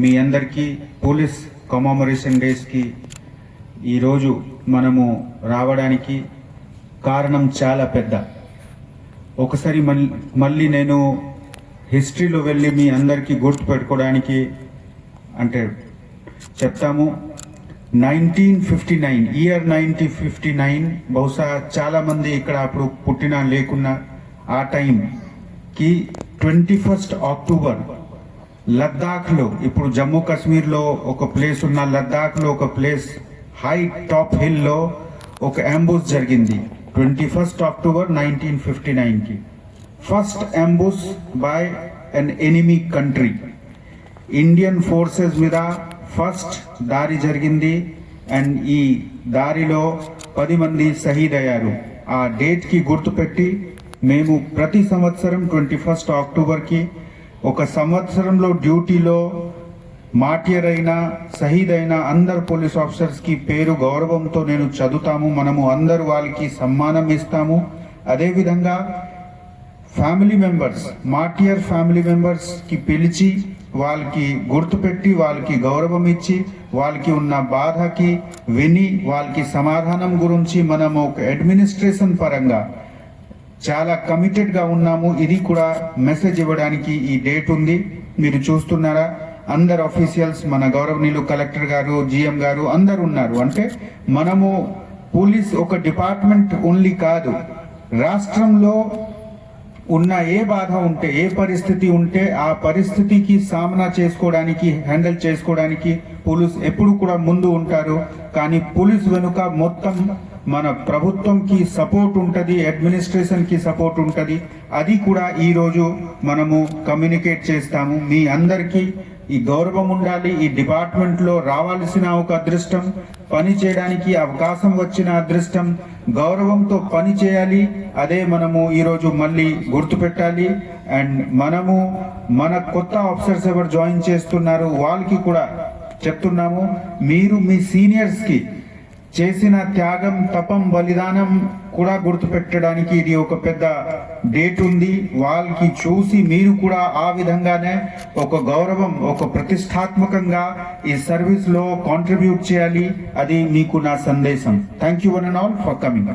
మీ అందరికీ police commemoration డేస్కి ఈరోజు మనము రావడానికి కారణం చాలా పెద్ద. ఒకసారి మళ్ళీ నేను హిస్టరీలో వెళ్ళి మీ అందరికీ గుర్తు పెట్టుకోవడానికి అంటే చెప్తాము. 1959 ఇయర్ 1959 బహుశా చాలామంది ఇక్కడ అప్పుడు పుట్టిన లేకున్నా ఆ టైంకి 21 అక్టోబర్ లద్దాఖ్లో, ఇప్పుడు జమ్మూ కాశ్మీర్లో ఒక ప్లేస్ ఉన్న లద్దాఖ్లో ఒక ప్లేస్ హై టాప్ హిల్లో ఒక అంబుష్ జరిగింది 21 అక్టోబర్ 1959కి. First ambush by an enemy country. Indian forces మీద ఫస్ట్ దాడి జరిగింది అండ్ ఈ దారిలో 10 మంది షహీద్ అయ్యారు. ఆ డేట్కి గుర్తుపెట్టి మేము ప్రతి సంవత్సరం 21 అక్టోబర్కి ఒక సంవత్సరంలో డ్యూటీలో మార్టియర్ అయిన షహీద్ అయిన అందరు పోలీస్ ఆఫీసర్స్కి పేరు గౌరవంతో నేను చదువుతాము. మనము అందరు వాళ్ళకి సమ్మానం ఇస్తాము. అదేవిధంగా ఫ్యామిలీ మెంబర్స్, మార్టియర్ ఫ్యామిలీ మెంబర్స్కి పిలిచి వాళ్ళకి గుర్తుపెట్టి వాళ్ళకి గౌరవం ఇచ్చి వాళ్ళకి ఉన్న బాధకి విని వాళ్ళకి సమాధానం గురించి మనము ఒక అడ్మినిస్ట్రేషన్ పరంగా చాలా కమిటెడ్గా ఉన్నాము. ఇది కూడా మెసేజ్ ఇవ్వడానికి ఈ డేట్ ఉంది. మీరు చూస్తున్నారా, అందరు ఆఫీషియల్స్, మన గౌరవనీయులు కలెక్టర్ గారు, జిఎం గారు అందరు ఉన్నారు. అంటే మనము పోలీస్ ఒక డిపార్ట్మెంట్ ఓన్లీ కాదు, రాష్ట్రంలో ఉన్న ఏ బాధ ఉంటే, ఏ పరిస్థితి ఉంటే ఆ పరిస్థితికి సామనా చేసుకోవడానికి, హ్యాండిల్ చేసుకోవడానికి పోలీస్ ఎప్పుడు కూడా ముందు ఉంటారు. కానీ పోలీస్ వెనుక మొత్తం మన ప్రభుత్వంకి సపోర్ట్ ఉంటుంది, అడ్మినిస్ట్రేషన్కి సపోర్ట్ ఉంటుంది. అది కూడా ఈరోజు మనము కమ్యూనికేట్ చేస్తాము. మీ అందరికీ ఈ గౌరవం ఉండాలి. ఈ డిపార్ట్మెంట్లో రావాల్సిన ఒక అదృష్టం, పని చేయడానికి అవకాశం వచ్చిన అదృష్టం, గౌరవంతో పని చేయాలి. అదే మనము ఈరోజు మళ్ళీ గుర్తుపెట్టాలి. అండ్ మనము మన కొత్త ఆఫీసర్స్ ఎవరు జాయిన్ చేస్తున్నారు వాళ్ళకి కూడా చెప్తున్నాము, మీరు మీ సీనియర్స్కి చేసిన త్యాగం, తపం, బలిదానం కూడా గుర్తుపెట్టడానికి ఇది ఒక పెద్ద డేట్ ఉంది. వాళ్ళకి చూసి మీరు కూడా ఆ విధంగానే ఒక గౌరవం, ఒక ప్రతిష్టాత్మకంగా ఈ సర్వీస్ లో కాంట్రిబ్యూట్ చేయాలి. అది మీకు నా సందేశం. Thank you one and all for coming.